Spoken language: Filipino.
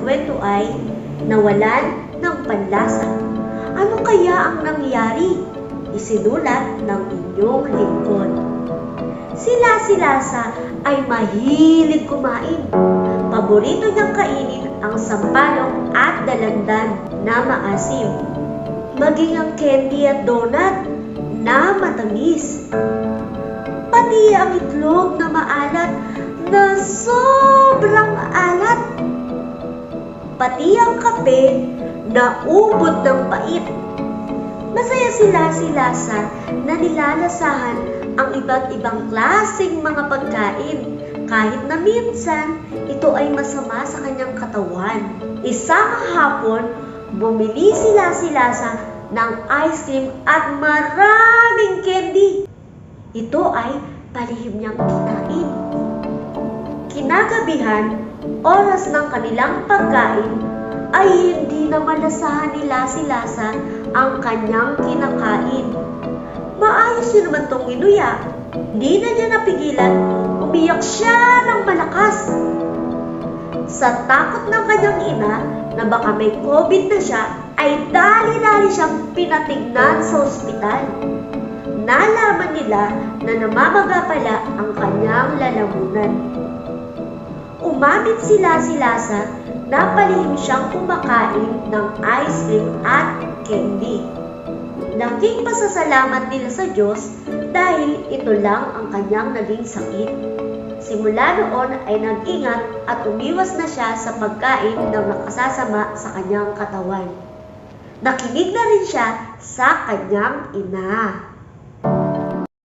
kwento ay nawalan ng panlasa. Ano kaya ang nangyari? Isinulat ng inyong lingkod. Si Lasa ay mahilig kumain. Paborito niyang kainin ang sampalok at dalandan na maasim. Maging ang candy at donut na matamis. Pati ang itlog na maalat na sobrang alat. Pati ang kape na ubod ng pait. Masaya si Lasa na nilalasahan ang iba't ibang klaseng mga pagkain kahit na minsan ito ay masama sa kanyang katawan. Isang hapon, bumili si Lasa ng ice cream at maraming candy. Ito ay palihim niyang kinain. Kinagabihan, oras ng kanilang pagkain, ay hindi na malasahan ni Lasa ang kanyang kinakain. Maayos yun naman tong inuya. Hindi na niya napigilan, umiyak siya ng malakas. Sa takot ng kanyang ina na baka may COVID na siya, ay dali-dali siyang pinatignan sa ospital. Nalaman nila na namamaga pala ang kanyang lalamunan. Umamit si Lasa na palihim siyang kumakain ng ice cream at candy. Laking pasasalamat nila sa Diyos dahil ito lang ang kanyang naging sakit. Simula noon ay nag-ingat at umiwas na siya sa pagkain ng nakasasama sa kanyang katawan. Nakinig na rin siya sa kanyang ina.